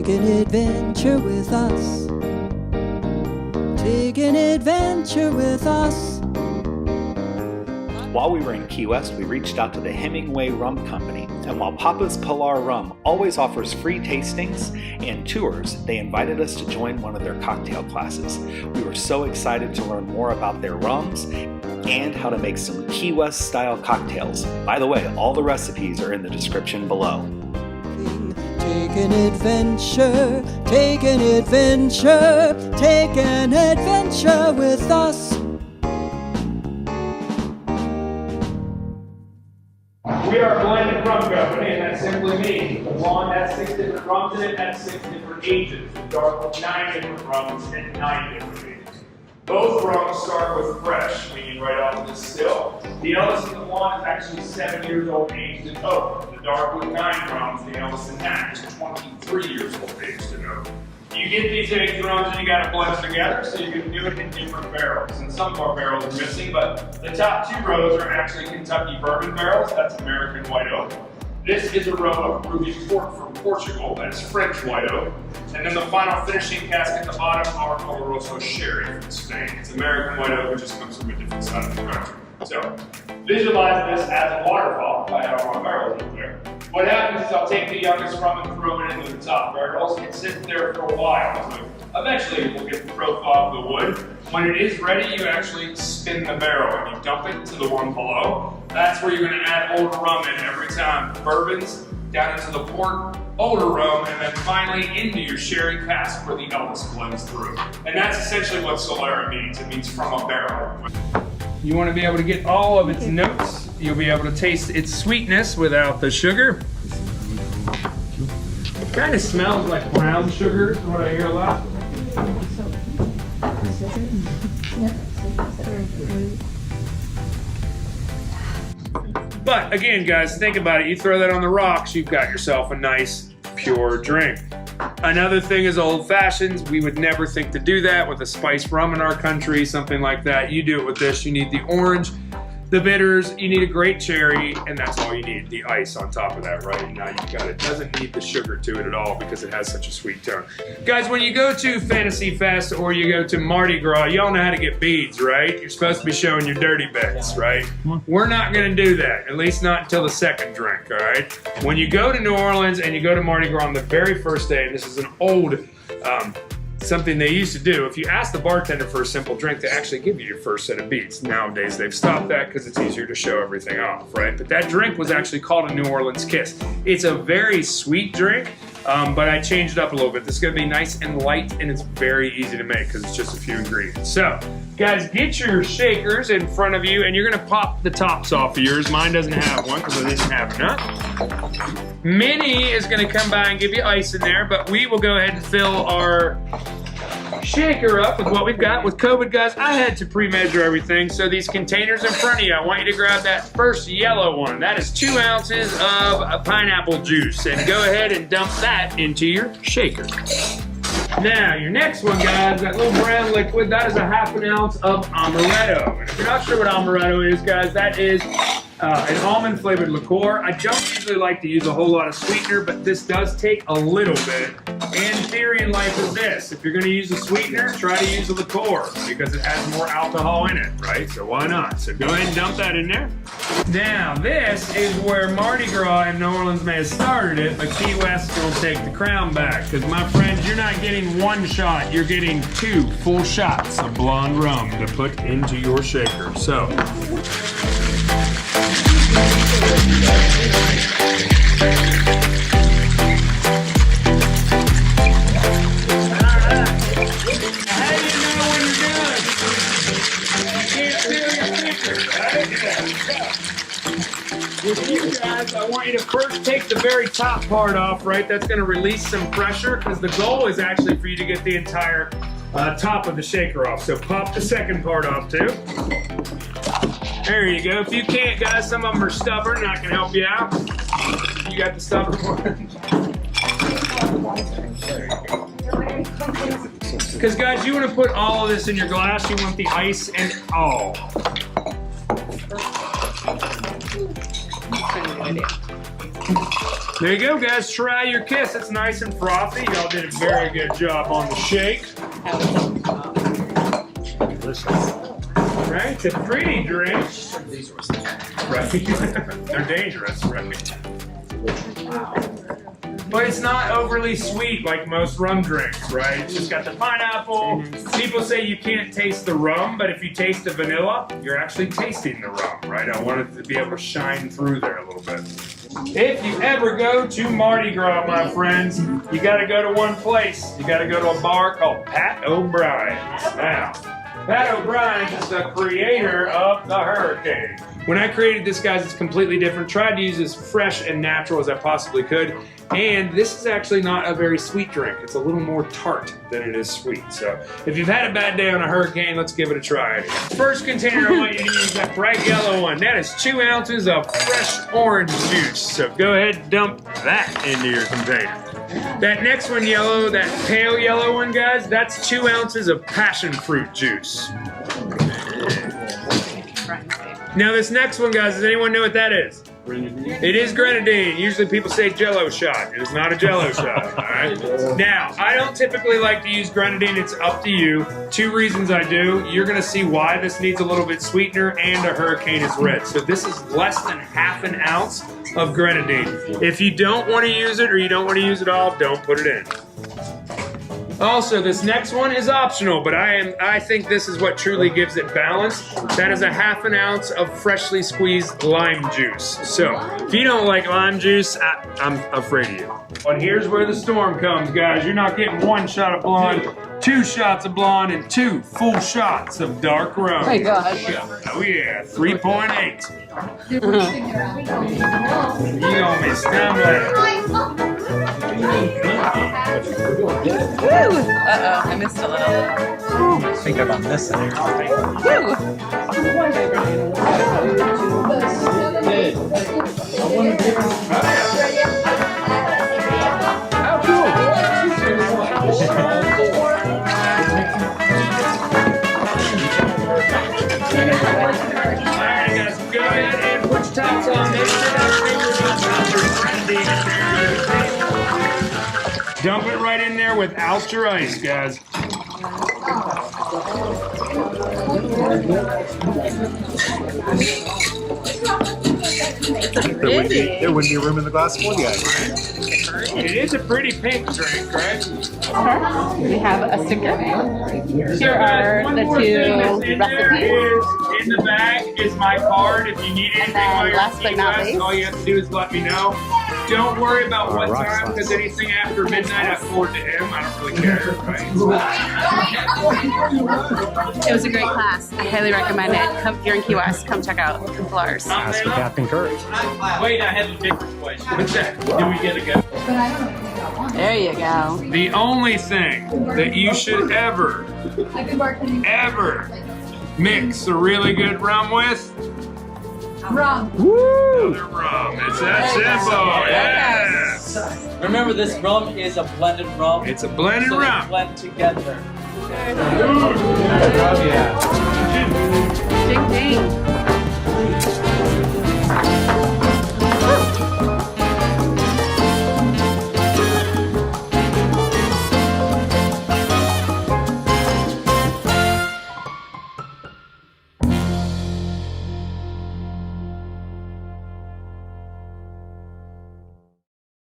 Take an adventure with us. Take an adventure with us. While we were in Key West, we reached out to the Hemingway Rum Company, and while Papa's Pilar Rum always offers free tastings and tours, they invited us to join one of their cocktail classes. We were so excited to learn more about their rums and how to make some Key West style cocktails. By the way, all the recipes are in the description below. Take an adventure, take an adventure, take an adventure with us. We are a blended rum company, and that simply means the blonde has 6 different rums in it at 6 different ages. The dark with 9 different rums and 9 different ages. Both rums start with fresh, meaning right off the distill. The eldest in the blonde is actually 7 years old aged in oak. The dark with 9 rums, the eldest in that, is 23 years old aged in oak. You get these aged rums and you got to blend them together, so you can do it in different barrels. And some of our barrels are missing, but the top 2 rows are actually Kentucky bourbon barrels. That's American white oak. This is a row of ruby port from Portugal. That's French white oak. And then the final finishing cask at the bottom are Oloroso sherry from Spain. It's American white oak, which just comes from a different side of the country. So visualize this as a waterfall if I have our barrels over there. What happens is I'll take the youngest rum and throw it into the top barrels and sit there for a while. So eventually we'll get the profile of the wood. When it is ready, you actually spin the barrel and you dump it into the one below. That's where you're going to add older rum in every time. Bourbons down into the port, older rum, and then finally into your sherry cask where the eldest blends through. And that's essentially what Solera means. It means from a barrel. You want to be able to get all of its notes. You'll be able to taste its sweetness without the sugar. It kind of smells like brown sugar, is what I hear a lot. But again, guys, think about it. You throw that on the rocks, you've got yourself a nice, pure drink. Another thing is old fashions. We would never think to do that with a spiced rum in our country, something like that. You do it with this. You need the orange, the bitters, you need a great cherry, and that's all you need. The ice on top of that, right? Now you've got it. It doesn't need the sugar to it at all because it has such a sweet tone. Guys, when you go to Fantasy Fest or you go to Mardi Gras, y'all know how to get beads, right? You're supposed to be showing your dirty bits, right? We're not gonna do that, at least not until the second drink, all right? When you go to New Orleans and you go to Mardi Gras on the very first day, and this is an old, something they used to do, if you ask the bartender for a simple drink, they actually give you your first set of beads. Nowadays, they've stopped that because it's easier to show everything off, right? But that drink was actually called a New Orleans Kiss. It's a very sweet drink, but I changed it up a little bit. This is gonna be nice and light, and it's very easy to make because it's just a few ingredients. So, guys, get your shakers in front of you, and you're gonna pop the tops off of yours. Mine doesn't have one because I didn't have enough. Minnie is gonna come by and give you ice in there, but we will go ahead and fill our shaker up with what we've got. With COVID, guys, I had to pre-measure everything, so these containers in front of you, I want you to grab that first yellow one. That is 2 ounces of pineapple juice, and go ahead and dump that into your shaker. Now, your next one, guys, that little brown liquid, that is a ½ ounce of amaretto. And if you're not sure what amaretto is, guys, that is an almond flavored liqueur. I don't usually like to use a whole lot of sweetener, but this does take a little bit. And theory in life is this: if you're gonna use a sweetener, try to use a liqueur because it has more alcohol in it, right? So why not? So go ahead and dump that in there. Now, this is where Mardi Gras in New Orleans may have started it, but Key West will take the crown back. Because my friends, you're not getting 1 shot, you're getting 2 full shots of blonde rum to put into your shaker. So. With you guys, I want you to first take the very top part off, right? That's going to release some pressure because the goal is actually for you to get the entire top of the shaker off. So pop the second part off too. There you go. If you can't, guys, some of them are stubborn and I can help you out. You got the stubborn one. Because guys, you want to put all of this in your glass. You want the ice and all. There you go, guys. Try your kiss. It's nice and frothy. Y'all did a very good job on the shake. Delicious. Right? It's a pretty drink. Right. They're dangerous, right? But it's not overly sweet like most rum drinks, right? It's just got the pineapple. People say you can't taste the rum, but if you taste the vanilla, you're actually tasting the rum, right? I want it to be able to shine through there a little bit. If you ever go to Mardi Gras, my friends, you gotta go to one place. You gotta go to a bar called Pat O'Brien's. Now, Pat O'Brien is the creator of the Hurricane. When I created this, guys, it's completely different. Tried to use as fresh and natural as I possibly could. And this is actually not a very sweet drink. It's a little more tart than it is sweet. So if you've had a bad day on a Hurricane, let's give it a try. First container I want you to use that bright yellow one. That is 2 ounces of fresh orange juice. So go ahead and dump that into your container. That next one yellow, that pale yellow one, guys, that's 2 ounces of passion fruit juice. Now this next one, guys, does anyone know what that is? It is grenadine. Usually people say Jello shot. It is not a Jello shot, all right? Now, I don't typically like to use grenadine. It's up to you. 2 reasons I do. You're gonna see why this needs a little bit sweetener, and a Hurricane is red. So this is less than ½ an ounce of grenadine. If you don't wanna use it or you don't wanna use it all, don't put it in. Also, this next one is optional, but I think this is what truly gives it balance. That is a ½ an ounce of freshly squeezed lime juice. So, if you don't like lime juice, I'm afraid of you. But here's where the storm comes, guys. You're not getting 1 shot of blonde, 2 shots of blonde, and 2 full shots of dark rum. Oh my gosh. Oh yeah, 3.8. You gonna be stumbling. Woo! Uh-oh, I missed a little. I think I'm on this side. Woo! Alright guys, go ahead and put your tops on. Make sure that dump it right in there without your ice, guys. There wouldn't be room in the glass for you guys. It is a pretty pink drink, right? We have a sticker. Here are One the more thing that's 2 in there recipes. is, in the bag is my card. If you need anything while you're last in but the not US, least. all you have to do is let me know. Don't worry about what rock time, slides. because anything after midnight I forward to him. I don't really care, right? It was a great class. I highly recommend it. Come, if you're in Key West, come check out Pilar's. Ask for Captain Kirk. Wait, I have a different question. What's that? Do we get a go? There you go. The only thing that you should ever mix a really good rum with? Rum. Another rum. It's that simple. Yes. Remember, this rum is a blended rum. It's a blended so they rum. blend together. Ding ding.